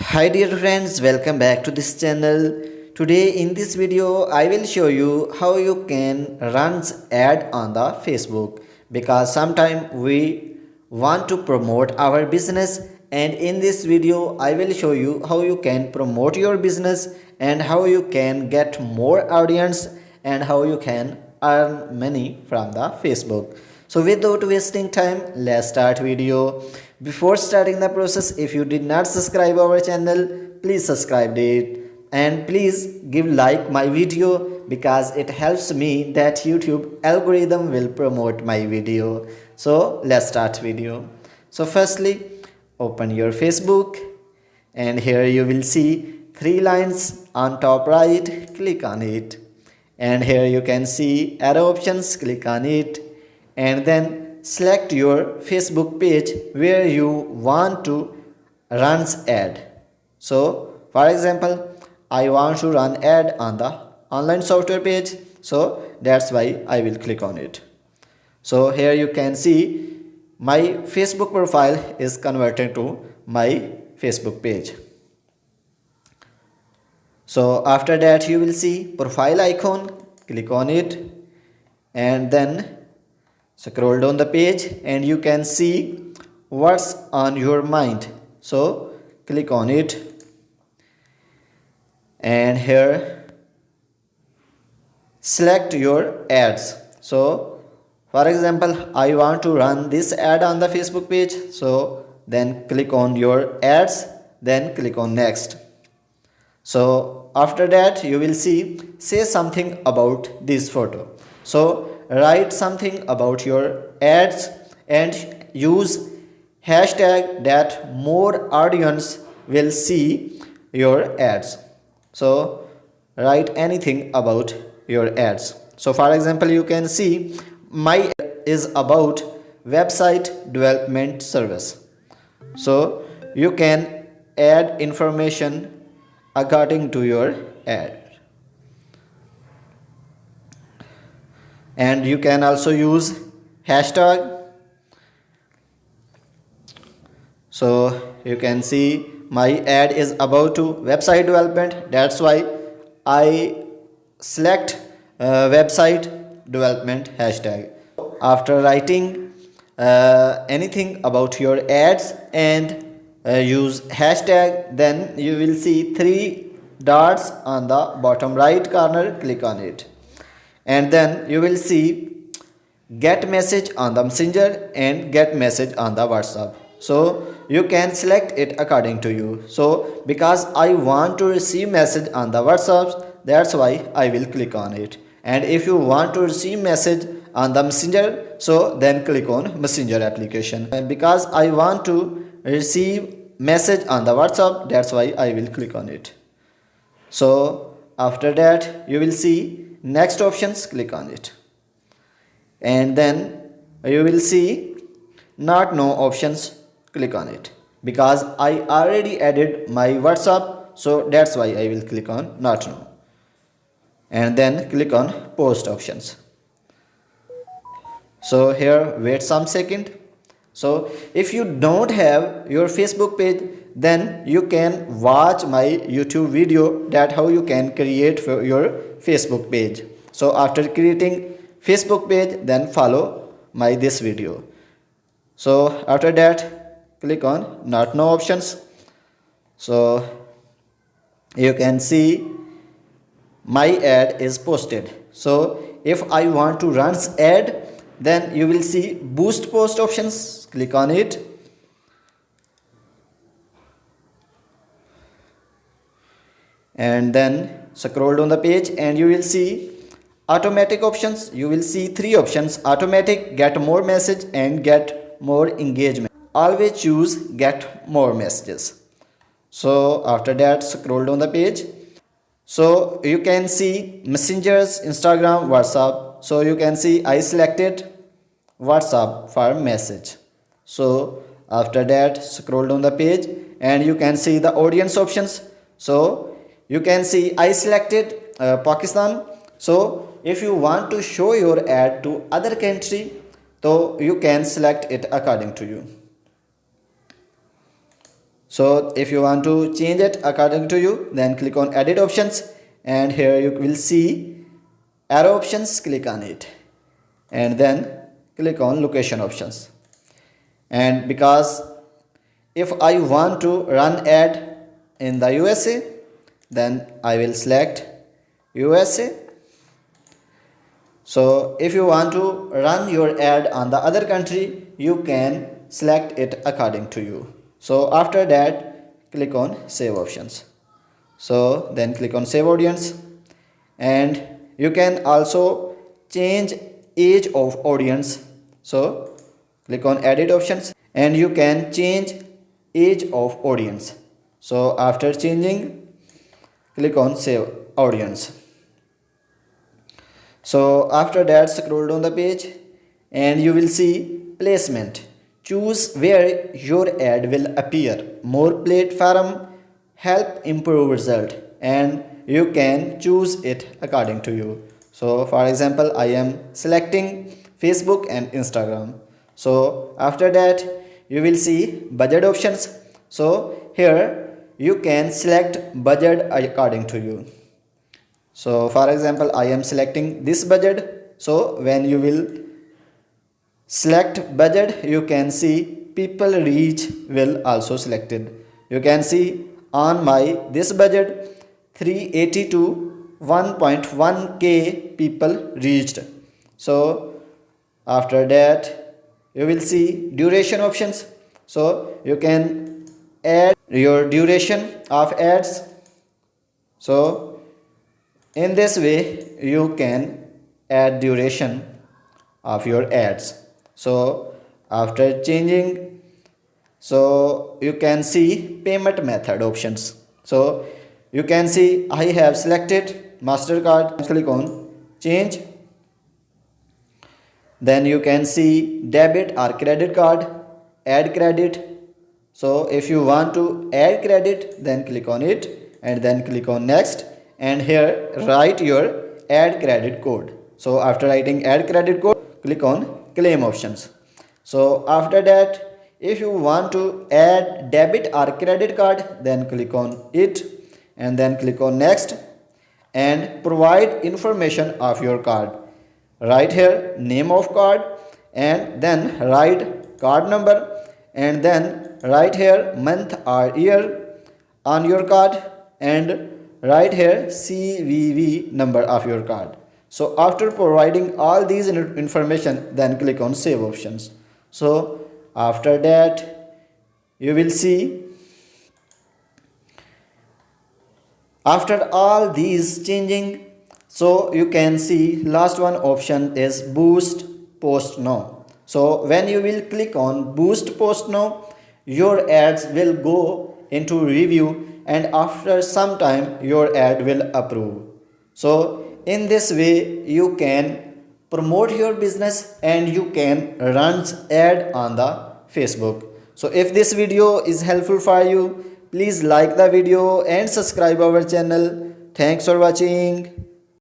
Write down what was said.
Hi dear friends, welcome back to this channel. Today in this video I will show you how you can run ad on the Facebook, because sometimes we want to promote our business, and in this video I will show you how you can promote your business and how you can get more audience and how you can earn money from the Facebook. So without wasting time, let's start video. Before starting the process, if you did not subscribe our channel, please subscribe it and please give like my video, because it helps me that YouTube algorithm will promote my video. So let's start video. So firstly, open your Facebook and here you will see three lines on top right. Click on it and here you can see arrow options. Click on it and then select your Facebook page where you want to run ad. So for example, I want to run ad on the online software page, so that's why I will click on it. So here you can see my Facebook profile is converted to my Facebook page. So after that you will see profile icon. Click on it and then scroll down the page and you can see what's on your mind. So click on it and here select your ads. So for example, I want to run this ad on the Facebook page, so then click on your ads, then click on next. So after that you will see say something about this photo. So write something about your ads and use hashtag that more audience will see your ads. So write anything about your ads. So for example, you can see my ad is about website development service. So you can add information according to your ad. And you can also use hashtag. So you can see my ad is about to website development, that's why I select website development hashtag. After writing anything about your ads and use hashtag, then you will see three dots on the bottom right corner. Click on it and then you will see get message on the Messenger and get message on the WhatsApp. So you can select it according to you. So because I want to receive message on the WhatsApp, that's why I will click on it. And if you want to receive message on the Messenger, so then click on Messenger application. And because I want to receive message on the WhatsApp, that's why I will click on it. So after that you will see next options. Click on it and then you will see not know options. Click on it because I already added my WhatsApp, so that's why I will click on not know and then click on post options. So here wait some second. So if you don't have your Facebook page, then you can watch my YouTube video that how you can create for your Facebook page. So after creating Facebook page, then follow my this video. So after that click on not know options. So you can see my ad is posted. So if I want to run ad, then you will see boost post options. Click on it and then scroll down the page and you will see automatic options. You will see three options: automatic, get more message and get more engagement. Always choose get more messages. So after that scroll down the page. So you can see messengers, Instagram, WhatsApp. So you can see I selected WhatsApp for message. So after that scroll down the page and you can see the audience options. So you can see I selected Pakistan. So if you want to show your ad to other country, so you can select it according to you. So if you want to change it according to you, then click on edit options, and here you will see arrow options. Click on it and then click on location options. And because if I want to run ad in the USA, then I will select USA. So if you want to run your ad on the other country, you can select it according to you. So after that, click on save options. So then click on save audience, and you can also change age of audience. So click on edit options, and you can change age of audience. So after changing, click on save audience. So after that, scroll down the page and you will see placement. Choose where your ad will appear. More platform help improve result, and you can choose it according to you. So for example, I am selecting Facebook and Instagram. So after that, you will see budget options. So here you can select budget according to you. So for example, I am selecting this budget. So when you will select budget, you can see people reach will also selected. You can see on my this budget 380 to 1.1k people reached. So after that, you will see duration options. So you can add your duration of ads. So in this way, you can add duration of your ads. So after changing, so you can see payment method options. So you can see I have selected MasterCard. Click on change. Then you can see debit or credit card, add credit. So if you want to add credit, then click on it and then click on next, and here write your add credit code. So after writing add credit code, click on claim options. So after that, if you want to add debit or credit card, then click on it and then click on next, and provide information of your card. Write here name of card, and then write card number, and then write here month or year on your card, and write here CVV number of your card. So after providing all these information, then click on save options. So after that, you will see after all these changing, so you can see last one option is boost post now. So when you will click on boost post now, your ads will go into review, and after some time your ad will approve. So in this way you can promote your business and you can run ad on the Facebook. So if this video is helpful for you, please like the video and subscribe our channel. Thanks for watching.